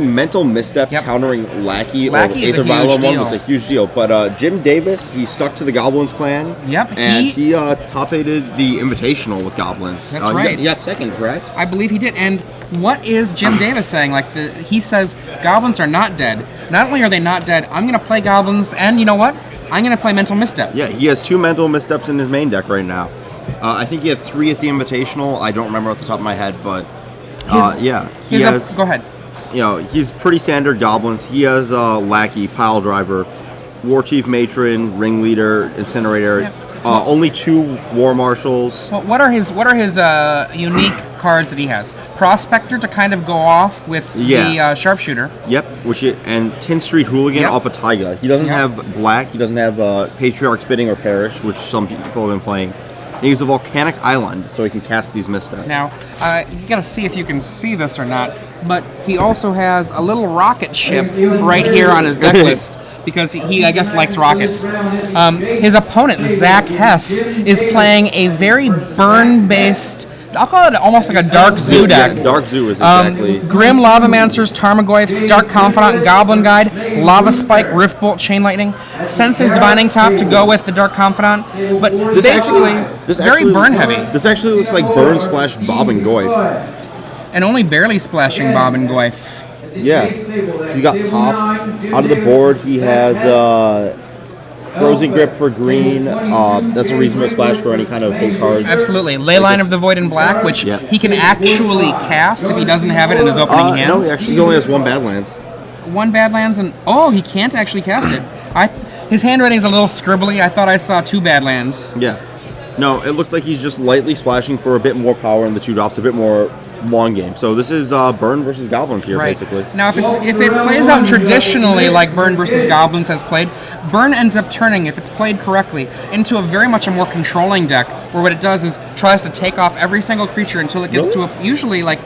Mental misstep countering Lackey or Aether Vial one was a huge deal. But Jim Davis, he stuck to the Goblins clan. Yep. And he top-aided the Invitational with Goblins. That's right. He got second, correct? I believe he did. And what is Jim Davis saying? Like he says, Goblins are not dead. Not only are they not dead, I'm going to play Goblins, and you know what? I'm going to play Mental Misstep. Yeah, he has 2 Mental Missteps in his main deck right now. I think he had 3 at the Invitational. I don't remember off the top of my head, but yeah, he has. Go ahead. You know, he's pretty standard Goblins. He has Lackey, Pile Driver, War Chief Matron, Ringleader, Incinerator. Yeah. Only 2 War Marshals. Well, what are his unique cards that he has? Prospector to kind of go off with the Sharpshooter. Yep, and Tin Street Hooligan off of Taiga. He doesn't have Black. He doesn't have Patriarch's Bidding or Perish, which some people have been playing. And he's a Volcanic Island, so he can cast these missteps. Now, you gotta see if you can see this or not, but he also has a little rocket ship right here on his deck list. Because he, I guess, likes rockets. His opponent, Zach Hess, is playing a very burn-based, I'll call it almost like a Dark Zoo deck. Yeah, Dark Zoo is exactly. Grim Lavamancers, Tarmogoyfs, Dark Confidant, Goblin Guide, Lava Spike, Riftbolt, Chain Lightning, Sensei's Divining Top to go with the Dark Confidant. But basically, very burn-heavy. This actually looks like Burn Splash Bob and Goyf. And only barely splashing Bob and Goyf. Yeah, he's got top out of the board. He has Frozen Grip for green. That's a reasonable splash for any kind of hate card. Absolutely. Leyline of the Void in black, which he can actually cast if he doesn't have it in his opening hand. No, he only has 1 Badlands. 1 Badlands, and he can't actually cast it. His handwriting's a little scribbly. I thought I saw 2 Badlands. Yeah. No, it looks like he's just lightly splashing for a bit more power in the 2 drops, a bit more long game. So this is Burn versus Goblins here, basically. Now, if it plays out traditionally like Burn versus Goblins has played, Burn ends up turning, if it's played correctly, into a very much a more controlling deck, where what it does is tries to take off every single creature until it gets to a, usually like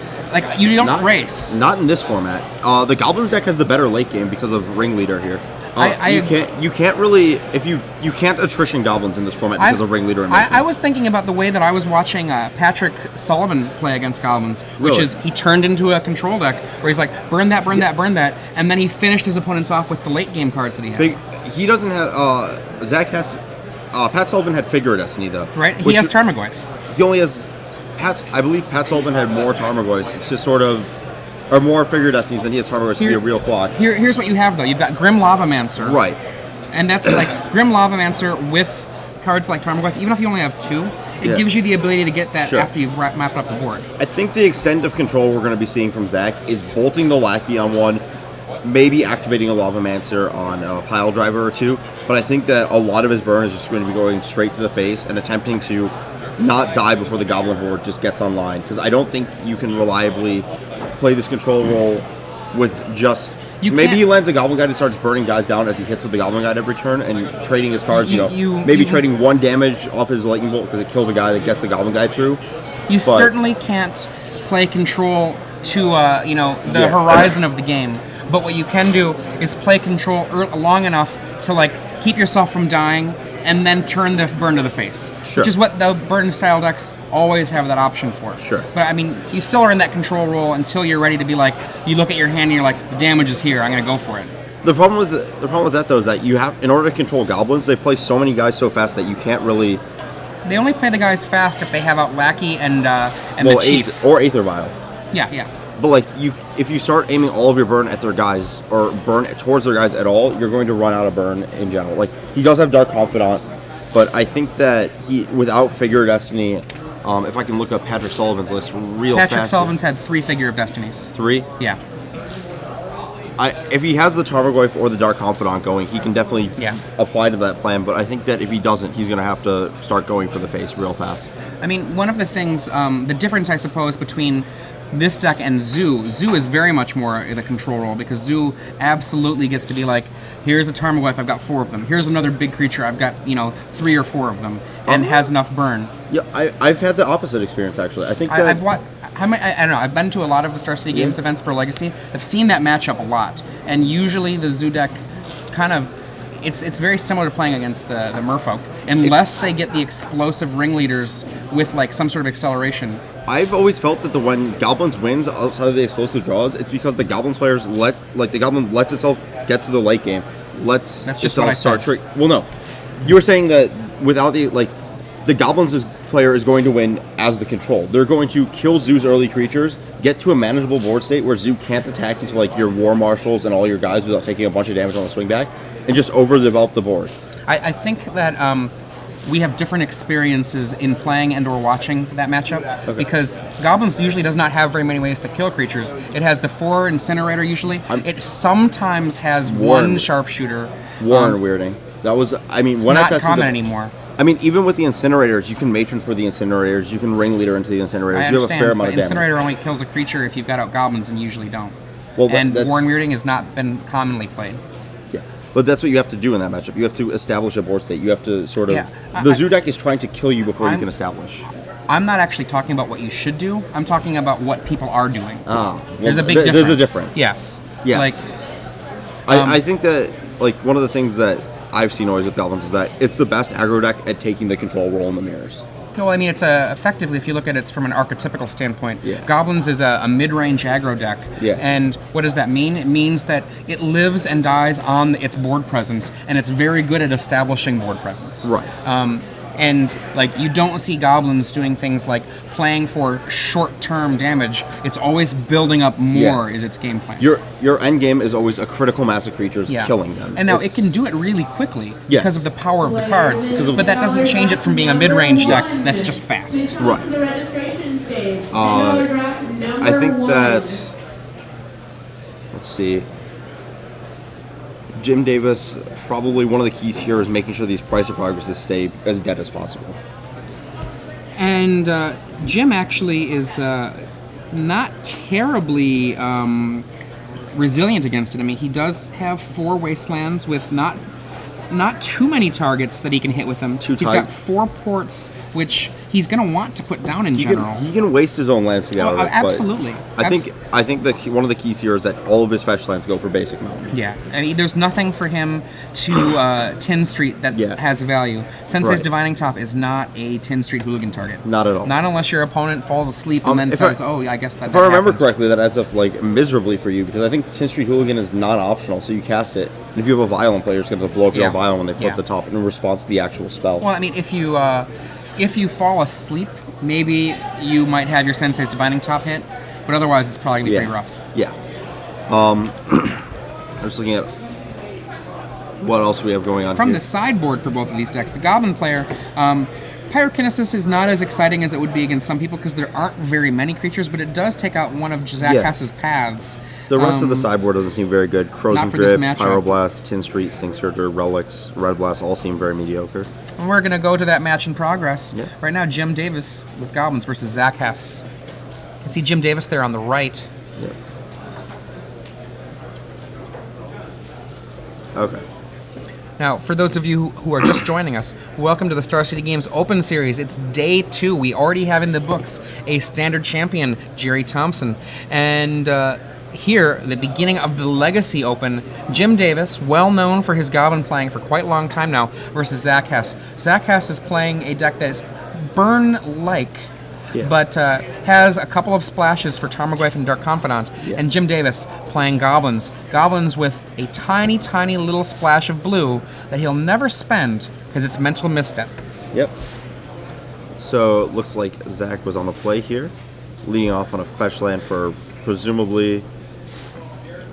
you don't race. Not in this format. The Goblins deck has the better late game because of Ringleader here. You can't really you can't attrition Goblins in this format because of Ringleader and I was thinking about the way that I was watching Patrick Sullivan play against Goblins, which is he turned into a control deck where he's like burn that, burn that, and then he finished his opponents off with the late game cards that he had. He doesn't have Zach Hess. Pat Sullivan had Figure of Destiny though. Right, he has Tarmogoyf. He only has I believe Pat Sullivan had more Tarmogoyfs. It's just sort of. Or more Figure Destinies than he has Tarmogoyfs to be a real quad. Here's what you have, though. You've got Grim Lavamancer. Right. And that's like Grim Lavamancer with cards like Tarmogoyf. Even if you only have 2, it gives you the ability to get that after you've mapped up the board. I think the extent of control we're going to be seeing from Zach is bolting the Lackey on 1, maybe activating a Lavamancer on a Pile Driver or 2, but I think that a lot of his burn is just going to be going straight to the face and attempting to not die before the Goblin Horde just gets online, because I don't think you can reliably play this control role with just... Maybe he lands a Goblin Guide and starts burning guys down as he hits with the Goblin Guide every turn and trading his cards, maybe trading 1 damage off his Lightning Bolt because it kills a guy that gets the Goblin Guide through. You certainly can't play control to the horizon of the game, but what you can do is play control long enough to keep yourself from dying and then turn the burn to the face. Sure. Which is what the burn style decks always have that option for. Sure. But I mean, you still are in that control role until you're ready to be you look at your hand and you're like, the damage is here, I'm going to go for it. The problem with that though is that you have, in order to control Goblins, they play so many guys so fast that you can't really... They only play the guys fast if they have out Lackey and the Chief. Or Aether Vial. Yeah. But if you start aiming all of your burn at their guys, or burn towards their guys at all, you're going to run out of burn in general. He does have Dark Confidant, but I think that without Figure of Destiny, if I can look up Patrick Sullivan's list fast. Patrick Sullivan's had 3 Figure of Destinies. 3? Yeah. If he has the Tarmogoyf or the Dark Confidant going, he can definitely apply to that plan, but I think that if he doesn't, he's going to have to start going for the face real fast. I mean, one of the things, the difference, I suppose, between this deck and Zoo is very much more in the control role, because Zoo absolutely gets to be here's a Tarmogoyf, I've got 4 of them. Here's another big creature, I've got 3 or 4 of them, and has enough burn. Yeah, I've had the opposite experience actually. I think that I don't know. I've been to a lot of the Star City Games events for Legacy. I've seen that matchup a lot, and usually the Zoo deck kind of it's very similar to playing against the Merfolk, unless they get the explosive ringleaders with some sort of acceleration. I've always felt that when Goblins wins outside of the explosive draws, it's because the Goblins players the Goblin lets itself get to the late game. That's just what I start said. Well, no, you were saying that without the Goblins player is going to win as the control. They're going to kill Zoo's early creatures, get to a manageable board state where Zoo can't attack into like your War Marshals and all your guys without taking a bunch of damage on the swing back, and just overdevelop the board. I think that we have different experiences in playing and or watching that matchup because Goblins usually does not have very many ways to kill creatures. It has the 4 Incinerator usually. It sometimes has one Sharpshooter. Warren weirding. That was, I mean, It's when I not tested common the, anymore. I mean, even with the Incinerators, you can matron for the Incinerators, you can Ringleader into the Incinerators. I You have a fair understand, amount but of damage. Incinerator only kills a creature if you've got out Goblins and you usually don't. Well, and that's, Warren Weirding has not been commonly played. yeah, but that's what you have to do in that matchup. You have to establish a board state. You have to sort of. Yeah, the Zoo deck is trying to kill you before you can establish. I'm not actually talking about what you should do. I'm talking about what people are doing. Well, There's a big difference. There's a difference. Yes. Yes. Like, I think that one of the things that I've seen always with Goblins is that it's the best aggro deck at taking the control role in the mirrors. well, I mean, it's effectively, if you look at it from an archetypical standpoint, Yeah. Goblins is a mid-range aggro deck. Yeah. And what does that mean? It means that it lives and dies on its board presence, and it's very good at establishing board presence. Right. And like you don't see Goblins doing things like playing for short-term damage. It's always building up more. Yeah. Is its game plan. Your end game is always a critical mass of creatures, Yeah. killing them. And now it can do it really quickly Yes. because of the power of the cards. But that doesn't change it from being a mid-range deck that's just fast. Right. I think that. Let's see. Jim Davis, probably one of the keys here is making sure these price of progresses stay as dead as possible. And Jim actually is not terribly resilient against it. I mean, he does have 4 wastelands with not too many targets that he can hit with them. He's got 4 ports, which he's going to want to put down in general. He can waste his own lands to get out of it. Absolutely. I think one of the keys here is that all of his fetch lands go for basic mountain. Yeah, I mean, there's nothing for him to Tin Street that has value. Sensei's Divining Top is not a Tin Street Hooligan target. Not at all. Not unless your opponent falls asleep and then says, "Oh, I guess that." If I remember happened. correctly, that adds up like miserably for you because I think Tin Street Hooligan is non-optional, so you cast it. And if you have a Violent player, it's going to blow up your Violent when they flip the top in response to the actual spell. Well, I mean, if you fall asleep, maybe you might have your Sensei's Divining Top hit, but otherwise it's probably going to be pretty rough. Yeah. I'm just looking at what else we have going on From here. the sideboard for both of these decks, the Goblin player, Pyrokinesis is not as exciting as it would be against some people because there aren't very many creatures, but it does take out one of Jazakas's paths. The rest of the sideboard doesn't seem very good. Crows and Grip, matchup. Pyroblast, Tin Street, Stink Surger, Relics, Red Blast all seem very mediocre. And we're going to go to that match in progress. Yeah. Right now, Jim Davis with Goblins versus Zach Hess. You can see Jim Davis there on the right. Yep. Okay. Now, for those of you who are just joining us, welcome to the Star City Games Open Series. It's day 2. We already have in the books a standard champion, Jerry Thompson. And here, the beginning of the Legacy Open, Jim Davis, well known for his Goblin playing for quite a long time now, versus Zach Hess. Zach Hess is playing a deck that is burn-like, but has a couple of splashes for Tarmogoyf and Dark Confidant, and Jim Davis playing Goblins. Goblins with a tiny, tiny little splash of blue that he'll never spend because it's Mental Misstep. Yep. So it looks like Zach was on the play here, leading off on a fetch land for presumably,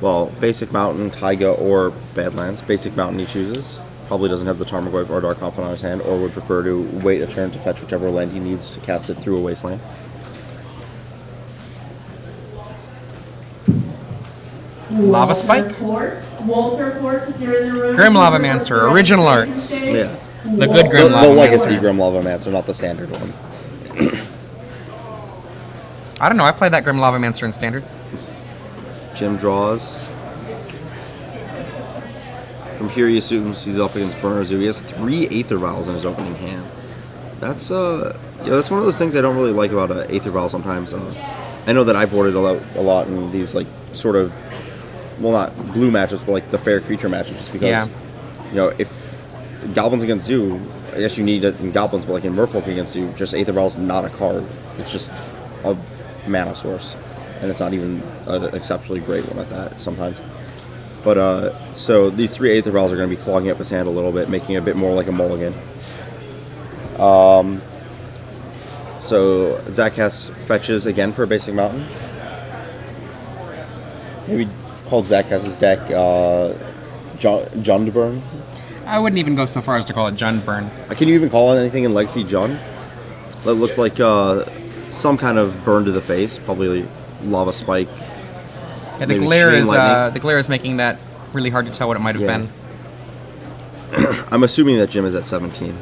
well, Basic Mountain, Taiga, or Badlands. Basic Mountain he chooses. Probably doesn't have the Tarmogoyf or Dark Confidant on his hand, or would prefer to wait a turn to fetch whichever land he needs to cast it through a wasteland. Lava Spike? Grim Lavamancer, original arts. Yeah. The good Grim The Lavamancer. Legacy Grim Lavamancer, not the standard one. I don't know, I played that Grim Lavamancer in standard. Jim draws. From here he assumes he's up against Burner Zoo. He has 3 Aether Vials in his opening hand. That's that's one of those things I don't really like about Aether Vial sometimes. I know that I boarded a lot in these like sort of, well, not blue matches, but like the fair creature matches, just because you know, if Goblins against Zoo, I guess you need it in Goblins, but like in Merfolk against Zoo, just Aether Vial is not a card. It's just a mana source, and it's not even an exceptionally great one at that sometimes. But so these 3 Aether Vials are going to be clogging up his hand a little bit, making it a bit more like a mulligan. So Zach Hess fetches again for a basic mountain. Maybe called Zach Hess's deck Jundburn. I wouldn't even go so far as to call it Jundburn. Can you even call it anything in Legacy Jund? That looked like some kind of burn to the face, probably lava spike. Yeah, the glare is making that really hard to tell what it might have been. I'm assuming that Jim is at 17.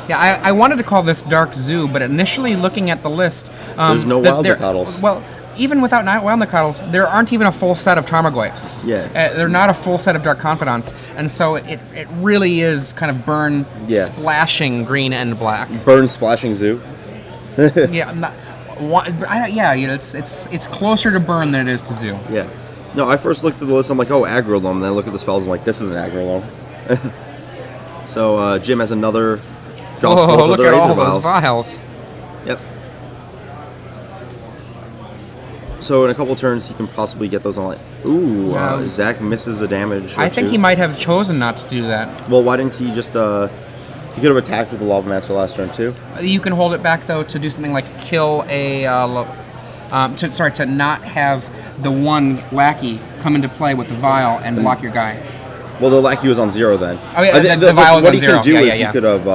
Yeah, I wanted to call this Dark Zoo, but initially looking at the list, there's no Wild Nicoddles. Well, even without Wild Nicoddles, there aren't even a full set of Tarmogoyfs. Yeah. They're not a full set of Dark Confidants, and so it really is kind of burn splashing green and black. Burn splashing Zoo. Yeah, it's closer to burn than it is to Zoo. Yeah. No, I first looked at the list, I'm like, oh, Aggro Loam. Then I look at the spells, I'm like, this is an Aggro Loam. So Jim has another. Oh, look at all those vials. Yep. So in a couple turns, he can possibly get those on. Ooh, Zach misses the damage. I think he might have chosen not to do that. Well, why didn't he just? He could have attacked with the Lava Master last turn too. You can hold it back though to do something like kill a. To not have the one lackey come into play with the vial and block your guy. Well, the lackey was on 0 then. Oh yeah, the vial was on 0. What he could do is he could have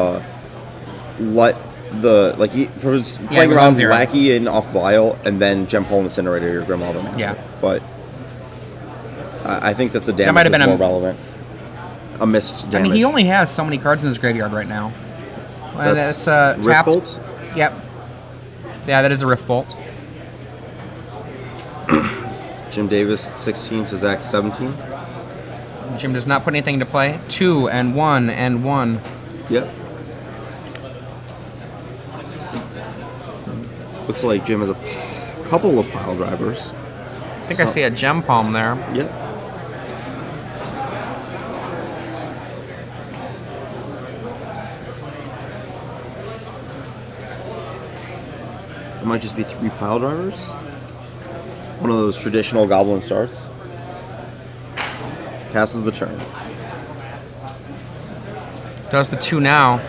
let he was playing around lackey and off vial, and then gem hole incinerator your Grim Lava Master. Yeah. But I think that the damage is more relevant. A missed damage. I mean, he only has so many cards in his graveyard right now. That's tapped. Rift Bolt? Yep. Yeah, that is a Rift Bolt. Jim Davis 16 to Zach 17. Jim does not put anything into play. 2 and 1 and 1. Yep. Looks like Jim has a couple of pile drivers. I think I see a gem palm there. Yep. It might just be 3 pile drivers. One of those traditional goblin starts. Passes the turn. Does the 2 now.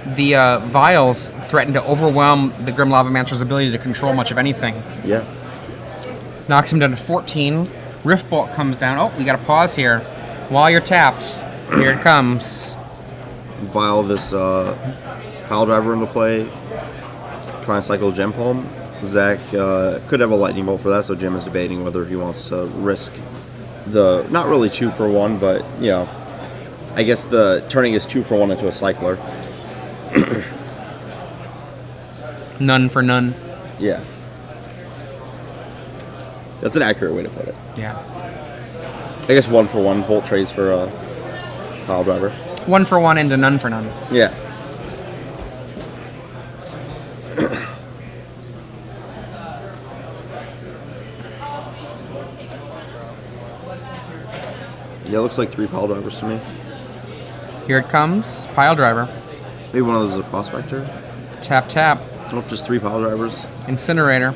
The vials threaten to overwhelm the Grim Lava Mancer's ability to control much of anything. Yeah. Knocks him down to 14. Rift Bolt comes down. Oh, we got to pause here. While you're tapped, here it comes. Vial this pile driver into play. Try and cycle Gem Palm. Zach could have a lightning bolt for that, so Jim is debating whether he wants to risk the not really 2 for 1, but you know, I guess the turning his 2 for 1 into a cycler. None for none. Yeah. That's an accurate way to put it. Yeah. I guess 1 for 1 bolt trades for a pile driver. 1 for 1 into none for none. Yeah. Yeah, it looks like 3 pile drivers to me. Here it comes. Pile driver. Maybe one of those is a prospector. Tap, tap. Nope, just 3 pile drivers. Incinerator.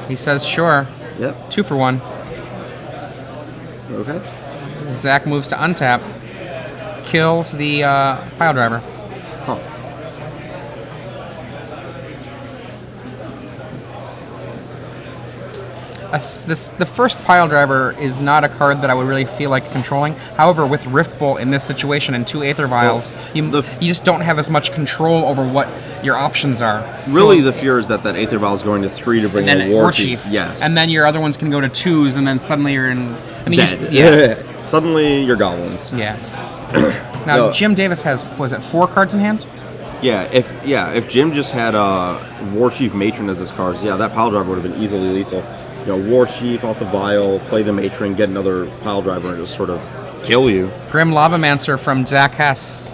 He says sure. Yep. 2 for 1. Okay. Zach moves to untap. Kills the pile driver. Huh. The first pile driver is not a card that I would really feel like controlling. However, with Rift Bolt in this situation and 2 Aether Vials, you just don't have as much control over what your options are. Really, the fear is that Aether Vial is going to 3 to bring in a War Chief. Yes. And then your other ones can go to 2s, and then suddenly you're in... I mean, Suddenly you're goblins. Yeah. Now, Jim Davis has, was it 4 cards in hand? Yeah, if Jim just had War Chief Matron as his cards, that pile driver would have been easily lethal. You know, War Chief off the vial, play the Matron, get another pile driver, and just sort of kill you. Grim Lavamancer from Zach Hess.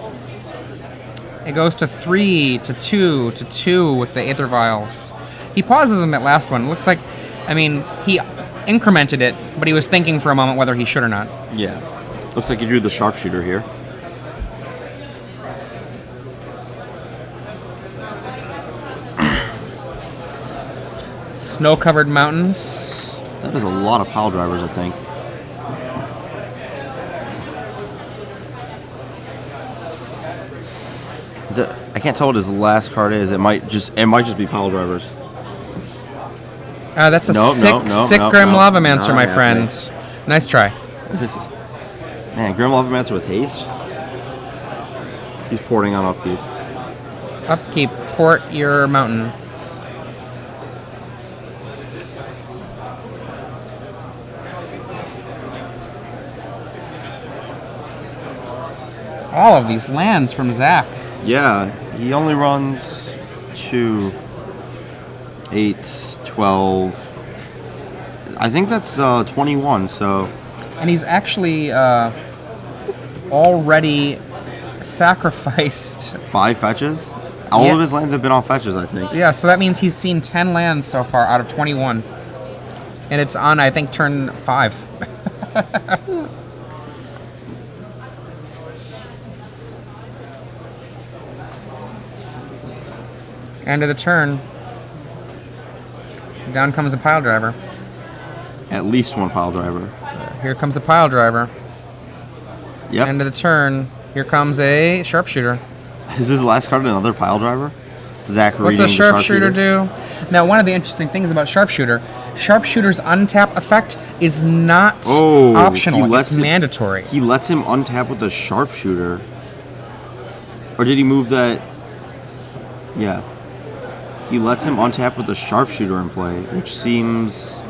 It goes to 3 to 2 to 2 with the Aether Vials. He pauses in that last one. It looks like, I mean, he incremented it, but he was thinking for a moment whether he should or not. Yeah. Looks like he drew the Sharpshooter here. Snow-covered mountains. That is a lot of pile drivers, I think. Is it? I can't tell what his last card is. It might just be pile drivers. That's a sick Grim Lavamancer, my friend. Nice try. Man, Grim Lavamancer with haste. He's porting on upkeep. Upkeep, port your mountain. All of these lands from Zach. Yeah, he only runs 2, 8, 12. I think that's 21, so... And he's actually already sacrificed... 5 fetches? All of his lands have been on fetches, I think. Yeah, so that means he's seen 10 lands so far out of 21. And it's on, I think, turn 5. End of the turn. Down comes a pile driver. At least one pile driver. Here comes a pile driver. Yep. End of the turn. Here comes a sharpshooter. Is his last card another pile driver? Zach What's a sharpshooter do? Now, one of the interesting things about sharpshooter, sharpshooter's untap effect is not optional. It's mandatory. He lets him untap with the sharpshooter. Or did he move that? Yeah. He lets him untap with the sharpshooter in play, which seems...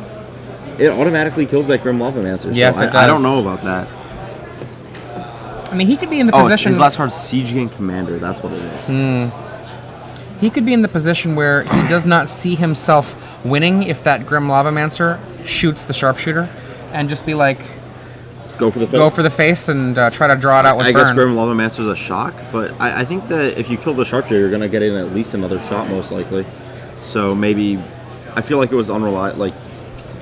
It automatically kills that Grim Lavamancer. Yes, so it does. I don't know about that. I mean, he could be in the position... his last card's Siege Gang Commander. That's what it is. He could be in the position where he does not see himself winning if that Grim Lavamancer shoots the sharpshooter, and just be like... Go for the face. Go for the face and try to draw it out with burn. I guess Grim Lavamancer's a shock, but I think that if you kill the sharpshooter, you're going to get in at least another shot, most likely. So maybe... I feel like it was unreliable. Like,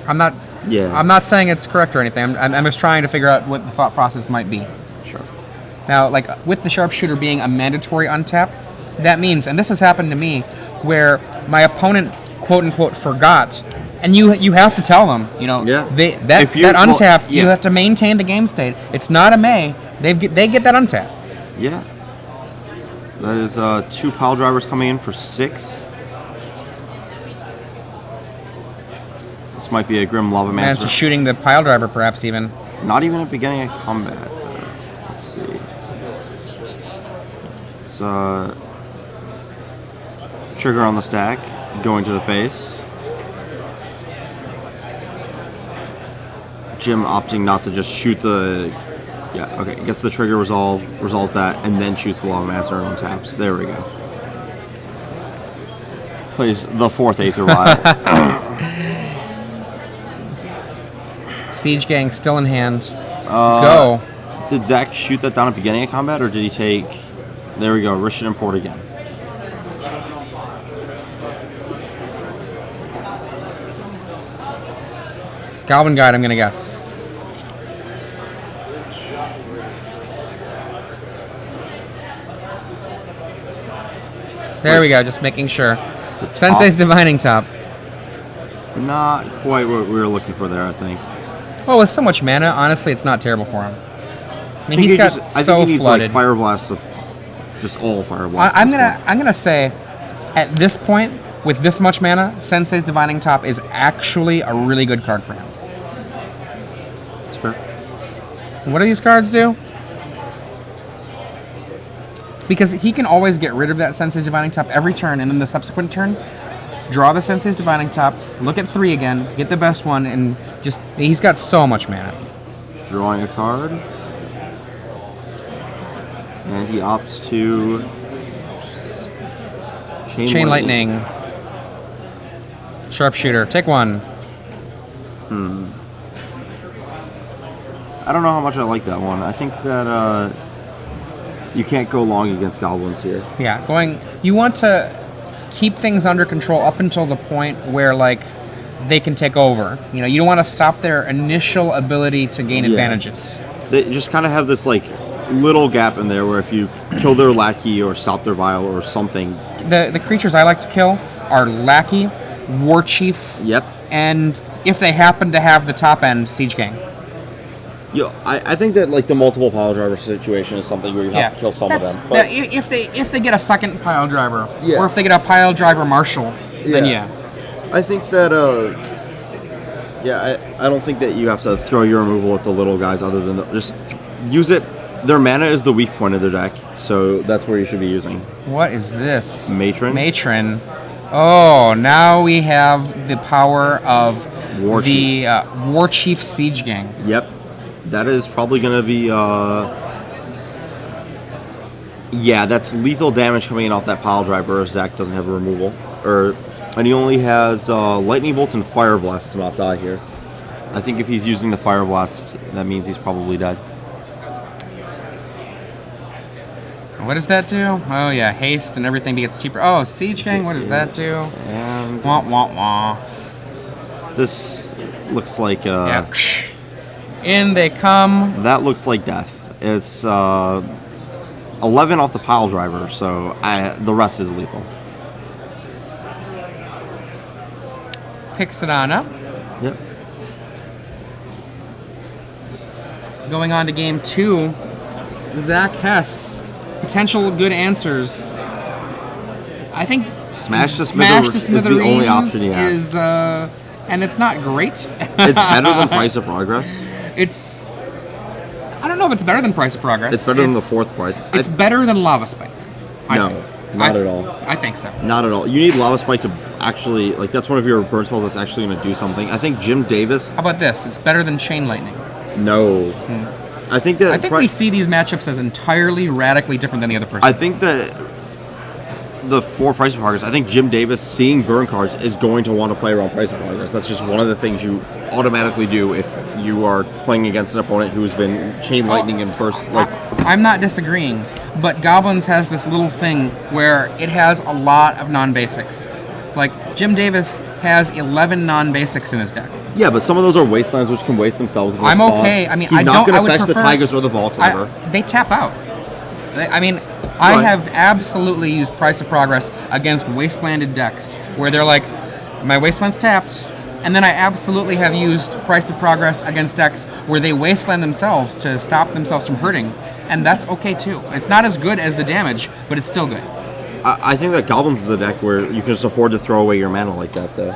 I'm not saying it's correct or anything. I'm just trying to figure out what the thought process might be. Sure. Now, like, with the sharpshooter being a mandatory untap, that means, and this has happened to me, where my opponent, quote-unquote, forgot, and you have to tell them, you know, that untap, you have to maintain the game state. It's not a May. They get that untap. Yeah. That is 2 pile drivers coming in for 6. This might be a Grim Lavamancer. And it's shooting the pile driver, perhaps, even. Not even at beginning of combat. Let's see. It's trigger on the stack, going to the face. Jim opting not to just shoot the... Yeah, okay. Gets the trigger resolves that, and then shoots the Lavamancer on taps. There we go. Plays the 4th Aether Vial. Siege Gang still in hand. Go. Did Zach shoot that down at beginning of combat, or did he take... There we go. Rish it and port again. Goblin Guide, I'm going to guess. There we go, just making sure. Sensei's Divining Top. Not quite what we were looking for there, I think. Well, with so much mana, honestly, it's not terrible for him. I mean, he's got so I think he needs flooded. like Fire Blasts of just all Fire Blasts. I'm gonna say, at this point, with this much mana, Sensei's Divining Top is actually a really good card for him. That's fair. What do these cards do? Because he can always get rid of that Sensei's Divining Top every turn, and then the subsequent turn, draw the Sensei's Divining Top, look at 3 again, get the best one, and just... He's got so much mana. Drawing a card. And he opts to... Chain Lightning. Sharpshooter. Take 1. I don't know how much I like that one. I think that you can't go long against goblins here. Yeah, you want to keep things under control up until the point where, like, they can take over. You know, you don't want to stop their initial ability to gain advantages. They just kind of have this, like, little gap in there where if you kill their lackey or stop their vial or something... The creatures I like to kill are lackey, War Chief. Yep. And if they happen to have the top end, Siege Gang. Yeah, I think that like the multiple pile driver situation is something where you have to kill some of them. But if they get a second pile driver, Yeah. or if they get a pile driver marshal, then yeah. I think that I don't think that you have to throw your removal at the little guys other than just use it. Their mana is the weak point of their deck, so that's where you should be using. What is this? Matron. Oh, now we have the power of War War Chief Siege Gang. Yep. That is probably going to be, yeah, that's lethal damage coming in off that pile driver if Zach doesn't have a removal. And he only has Lightning Bolts and Fire Blast to not die here. I think if he's using the Fire Blast, that means he's probably dead. What does that do? Oh yeah, haste and everything gets cheaper. Oh, Siege Gang, what does that do? And Wah, wah, wah. this looks like... Yeah. In they come. That looks like death. It's 11 off the pile driver, so the rest is lethal. Picks it on up. Yep. Going on to game 2, Zach Hess. Potential good answers. I think Smash to Smash to Smithereens is the only option he has. is, and it's not great. It's better than Price of Progress. I don't know if it's better than Price of Progress. It's better than the fourth price. It's better than Lava Spike. No, not at all. I think so. Not at all. You need Lava Spike to actually, like, that's one of your burn spells that's actually going to do something. I think Jim Davis... How about this? It's better than Chain Lightning. No. I think we see these matchups as entirely radically different than the other person. I think that the 4 Price of Progress, I think Jim Davis, seeing burn cards, is going to want to play around Price of Progress. That's just one of the things you automatically do if you are playing against an opponent who's been Chain Lightning in first. I'm not disagreeing, but Goblins has this little thing where it has a lot of non-basics. Like, Jim Davis has 11 non-basics in his deck. Yeah, but some of those are wastelands which can waste themselves. I'm okay. I mean, he's not going to fetch the Tigers or the Vaults ever. They tap out. I mean, I have absolutely used Price of Progress against wastelanded decks where they're like, my wasteland's tapped. And then I absolutely have used Price of Progress against decks where they wasteland themselves to stop themselves from hurting. And that's okay too. It's not as good as the damage, but it's still good. I think that Goblins is a deck where you can just afford to throw away your mana like that, though.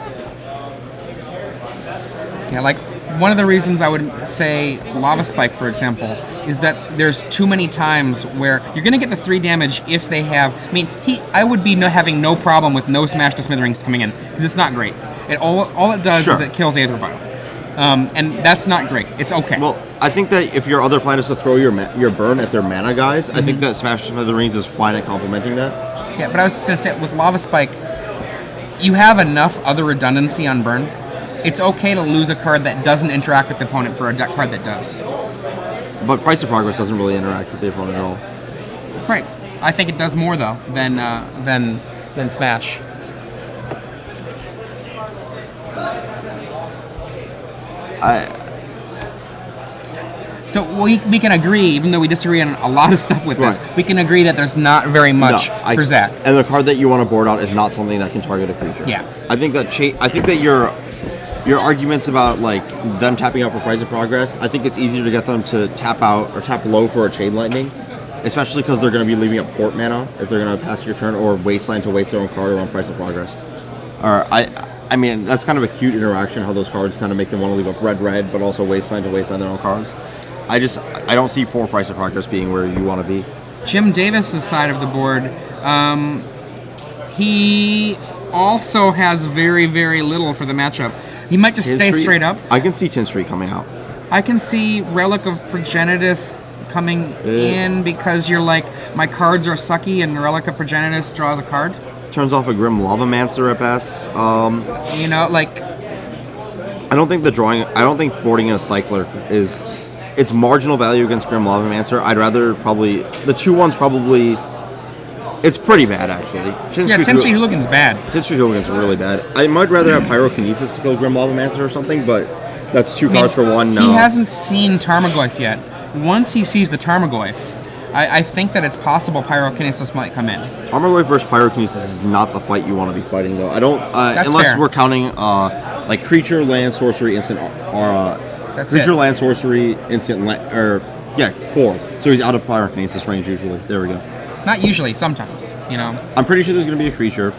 Yeah, like, one of the reasons I would say Lava Spike, for example, is that there's too many times where you're going to get the 3 damage if they have... I mean, I would be having no problem with no Smash to Smithereens coming in, because it's not great. All it does is it kills Aether Vial. And that's not great. It's okay. Well, I think that if your other plan is to throw your burn at their mana guys, I think that Smash to Smithereens is fine at complementing that. Yeah, but I was just going to say, with Lava Spike, you have enough other redundancy on burn. It's okay to lose a card that doesn't interact with the opponent for a deck card that does. But Price of Progress doesn't really interact with the opponent at all. Right. I think it does more, though, than Smash. So we can agree, even though we disagree on a lot of stuff with this, we can agree that there's not very much for Zach. And the card that you want to board out is not something that can target a creature. Yeah. I think that your arguments about like them tapping out for Price of Progress, I think it's easier to get them to tap out or tap low for a Chain Lightning, especially because they're going to be leaving up port mana if they're going to pass your turn, or wasteland to waste their own card around Price of Progress. Or I mean, that's kind of a cute interaction, how those cards kind of make them want to leave up red, but also wasteland to wasteland their own cards. I don't see 4 Price of Progress being where you want to be. Jim Davis's side of the board, he also has very, very little for the matchup. He might just stay straight up. I can see Tin Street coming out. I can see Relic of Progenitus coming in because you're like, my cards are sucky and Relic of Progenitus draws a card. Turns off a Grim Lavamancer at best. You know, like... I don't think boarding in a Cycler is... It's marginal value against Grim Lavamancer. I'd rather probably... The 2-1's probably... It's pretty bad, actually. Tin Street Hooligan's bad. Tin Street Hooligan's really bad. I might rather have Pyrokinesis to kill Grim Lavamancer or something, but that's 2 cards for 1. No. He hasn't seen Tarmogoyf yet. Once he sees the Tarmogoyf, I think that it's possible Pyrokinesis might come in. Armor versus Pyrokinesis is not the fight you want to be fighting, though. I don't, unless fair. we're counting like creature, land, sorcery, instant, or creature, land, sorcery, instant, core. So he's out of Pyrokinesis range usually. There we go. Not usually, sometimes. You know. I'm pretty sure there's going to be a creature.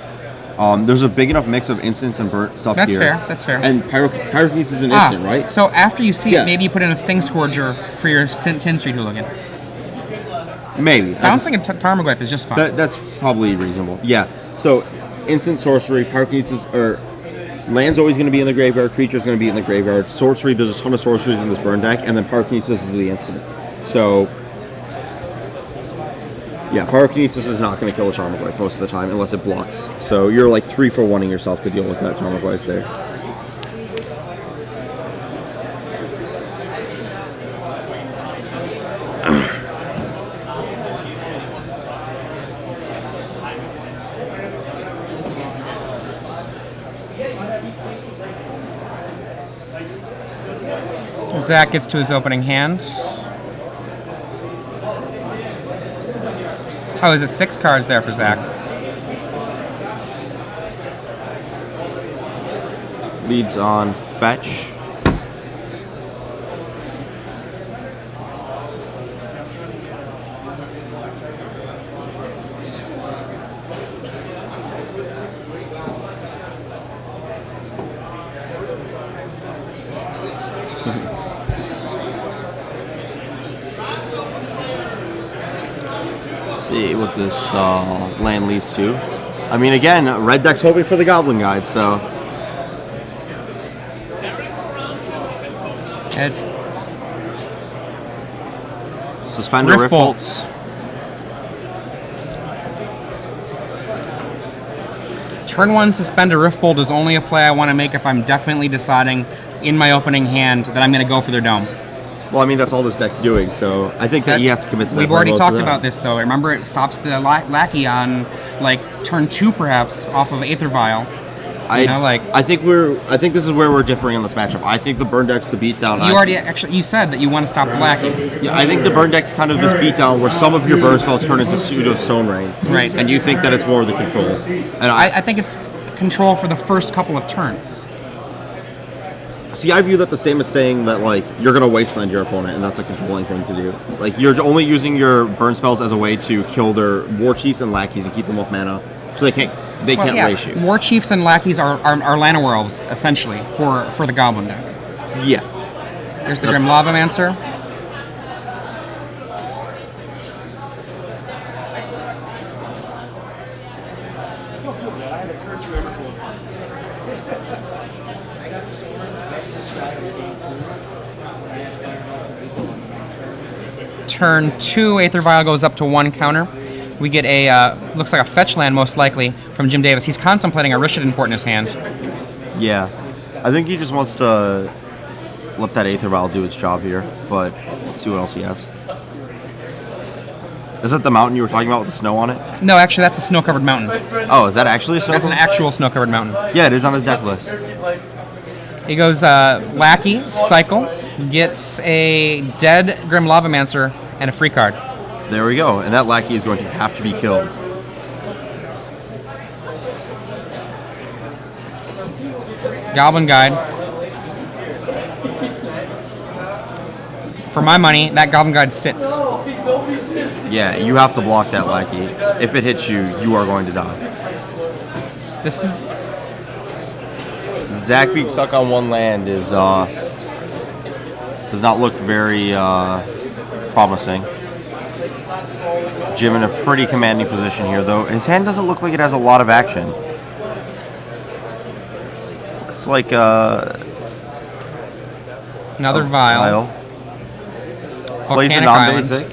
There's a big enough mix of instants and burnt stuff here. That's fair. And Pyrokinesis is an instant, right? So after you see it, maybe you put in a Sting Scourger for your 10 Street Hooligan. Maybe. Bouncing a Tarmogoyf is just fine. That's probably reasonable. Yeah. So, instant sorcery, Pyrokinesis, or land's always going to be in the graveyard, creature's going to be in the graveyard. Sorcery, there's a ton of sorceries in this burn deck, and then Pyrokinesis is the instant. So, yeah, Pyrokinesis is not going to kill a Tarmogoyf most of the time, unless it blocks. So, you're like 3-for-1ing yourself to deal with that Tarmogoyf there. Zach gets to his opening hand. Oh, is it 6 cards there for Zach? Leads on fetch. See what this land leads to. I mean, again, red deck's hoping for the Goblin Guide, so it's Suspender Rift Bolts. Turn 1 Suspender Rift Bolt is only a play I want to make if I'm definitely deciding in my opening hand that I'm going to go for their dome. Well, I mean, that's all this deck's doing, so I think that he has to commit to that. We've already talked about this, though. Remember, it stops the lackey on, like, turn 2, perhaps, off of Aether Vial. I think this is where we're differing on this matchup. I think the burn deck's the beatdown. You said that you want to stop the lackey. Yeah, I think the burn deck's kind of this beatdown where some of your burn spells turn into pseudo stone rains. Right. And you think that it's more of the control. And I think it's control for the first couple of turns. See, I view that the same as saying that, like, you're going to wasteland your opponent, and that's a controlling thing to do. Like, you're only using your burn spells as a way to kill their war chiefs and lackeys and keep them with mana, so they can't race you. War chiefs and lackeys are Llanowar elves, essentially, for the Goblin deck. Yeah. There's the Grim Lavamancer. Turn 2, Aether Vial goes up to 1 counter. We get a, looks like a fetch land most likely from Jim Davis. He's contemplating a Rishadan Port in his hand. Yeah. I think he just wants to let that Aether Vial do its job here, but let's see what else he has. Is that the mountain you were talking about with the snow on it? No, actually that's a snow-covered mountain. Oh, is that actually a snow? That's an actual snow-covered mountain. Yeah, it is on his deck list. He goes Lackey, Cycle, gets a dead Grim Lavamancer, and a free card. There we go, and that Lackey is going to have to be killed. Goblin Guide. For my money, that Goblin Guide sits. Yeah, you have to block that Lackey. If it hits you, you are going to die. This is... Zach being stuck on one land is does not look very promising. Jim in a pretty commanding position here, though. His hand doesn't look like it has a lot of action. Looks like another vial. Plays a non-basic.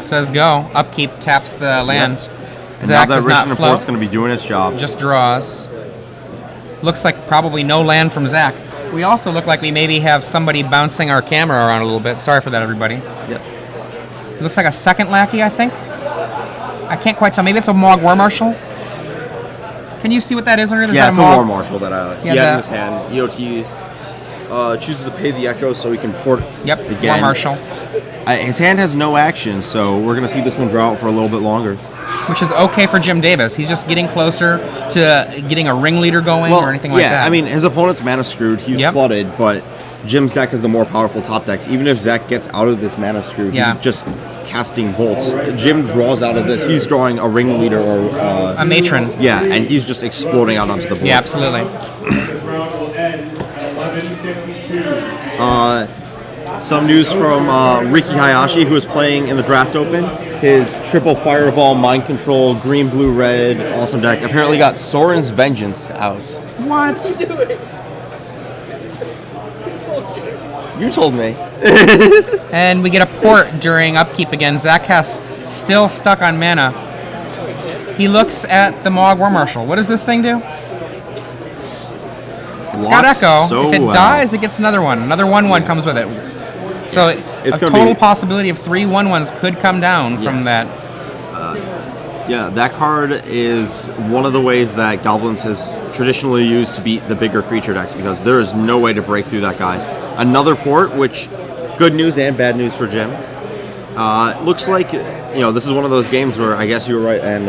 Says go. Upkeep taps the land. Yep. Zach now that does not Rishadan float. Port's going to be doing its job. Just draws. Looks like probably no land from Zach. We also look like we maybe have somebody bouncing our camera around a little bit. Sorry for that, everybody. Yep. It looks like a second lackey, I think. I can't quite tell. Maybe it's a Mogg War Marshal. Can you see what that is under? Yeah, it's a Mog? War Marshal that he had in his hand. EOT chooses to pay the Echo so he can port Yep, again. War Marshal. His hand has no action, so we're going to see this one draw out for a little bit longer. Which is okay for Jim Davis. He's just getting closer to getting a ringleader going or anything like that. Yeah, I mean, his opponent's mana screwed. He's flooded, but Jim's deck is the more powerful top decks. Even if Zach gets out of this mana screw, he's just casting bolts. Jim draws out of this. He's drawing a ringleader or a matron. Yeah, and he's just exploding out onto the board. Yeah, absolutely. Some news from Riki Hayashi, who is playing in the Draft Open. His triple Fireball, Mind Control, green, blue, red, awesome deck. Apparently got Soren's Vengeance out. What? You told me. And we get a port during upkeep again. Zach Hess still stuck on mana. He looks at the Mog War Marshal. What does this thing do? It's got Echo. So if it dies, it gets another one. Another 1/1 comes with it. So it's a total possibility of 3 1/1s could come down from that. Yeah, that card is one of the ways that Goblins has traditionally used to beat the bigger creature decks because there is no way to break through that guy. Another port, which good news and bad news for Jim. Looks like this is one of those games where I guess you were right, and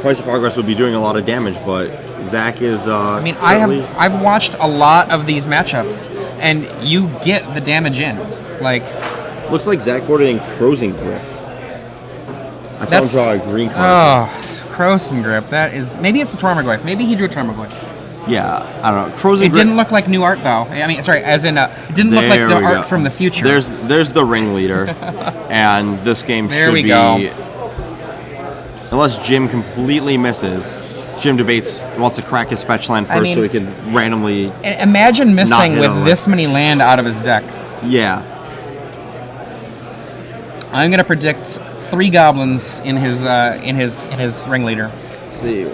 Price of Progress would be doing a lot of damage, but Zach is. I've watched a lot of these matchups, and you get the damage in. Looks like Zach boarded in Crossing Grip. I saw him draw a green card. Oh, Crossing Grip. That is maybe it's a Tormaglyph. Maybe he drew a Tormaglyph. Yeah, I don't know. Crossing Grip. It didn't look like new art though. I mean, sorry, as in it didn't look like the art from the future. There's the ringleader, and this game should be. Unless Jim completely misses. Jim debates wants to crack his fetch land first so he can randomly. Imagine missing with this many land out of his deck. Yeah. I'm gonna predict 3 goblins in his ringleader. Let's see.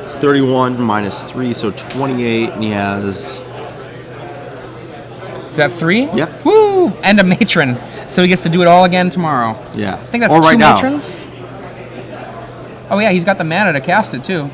It's 31 minus 3, so 28, and he has. Is that 3? Yep. Woo! And a matron, so he gets to do it all again tomorrow. Yeah. I think that's 2 matrons. Oh yeah, he's got the mana to cast it too.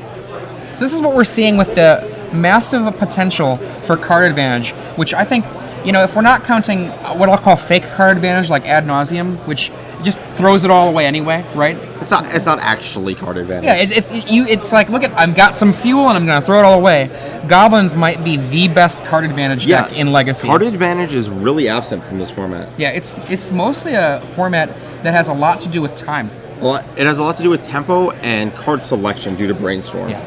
So this is what we're seeing with the massive potential for card advantage, which I think, if we're not counting what I'll call fake card advantage, like ad nauseum, which just throws it all away anyway, right? It's not actually card advantage. Yeah, it's like, look, I've got some fuel and I'm going to throw it all away. Goblins might be the best card advantage deck in Legacy. Card advantage is really absent from this format. Yeah, it's mostly a format that has a lot to do with time. It has a lot to do with tempo and card selection due to Brainstorm. Yeah.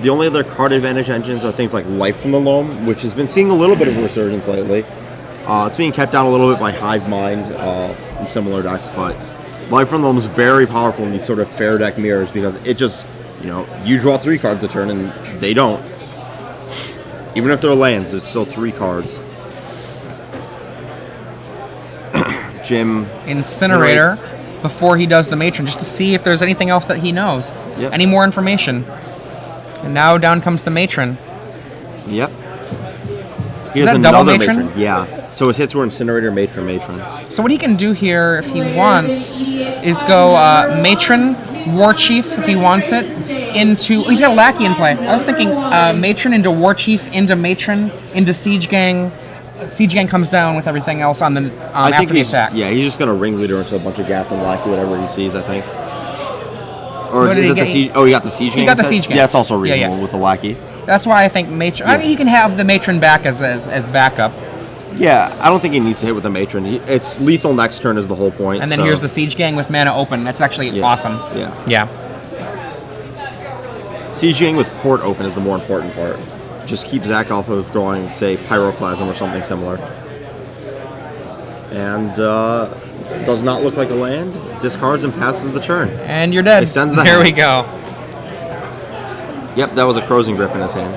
The only other card advantage engines are things like Life from the Loam, which has been seeing a little bit of a resurgence lately. It's being kept down a little bit by Hive Mind and similar decks, but Life from the Loam is very powerful in these sort of fair deck mirrors because it just, you draw 3 cards a turn and they don't. Even if they're lands, it's still 3 cards. Jim Incinerator before he does the matron, just to see if there's anything else that he knows. Yep. Any more information. And now down comes the matron. Yep. He has another matron? Yeah. So his hits were Incinerator, Matron. So what he can do here, if he wants, is go Matron, War Chief, if he wants it, into... He's got a Lackey in play. I was thinking Matron into War Chief, into Matron, into Siege Gang. Siege Gang comes down with everything else on the after the attack. Yeah, he's just going to ringleader into a bunch of gas and Lackey, whatever he sees, I think. Or what is it the Siege... Oh, he got the Siege Gang? He got the Siege Gang. Yeah, it's also reasonable with the Lackey. That's why I think Matron... I mean, you can have the Matron back as backup. Yeah, I don't think he needs to hit with the Matron. It's lethal next turn is the whole point. And then here's the Siege Gang with mana open. That's actually awesome. Yeah. Siege Gang with port open is the more important part. Just keep Zach off of drawing, say, Pyroclasm or something similar. And does not look like a land. Discards and passes the turn. And you're dead. Extends the There hand. we go. Yep, that was a Crossing Grip in his hand.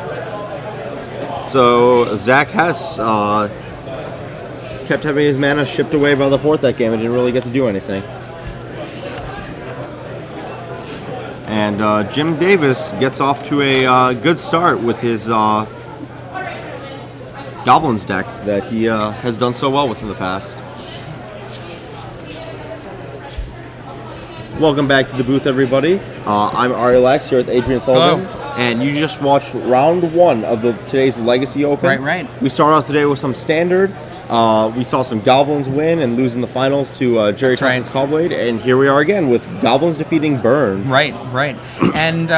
So Zach Hess kept having his mana shipped away by the port that game and didn't really get to do anything. And Jim Davis gets off to a good start with his Goblins deck that he has done so well with in the past. Welcome back to the booth, everybody. I'm Ari Lex here with Adrian Sullivan. Hello. And you just watched round 1 of today's Legacy Open. Right. We started off today with some Standard. We saw some Goblins win and lose in the finals to Jerry Thompson's Callblade. And here we are again with Goblins defeating Burn. Right. And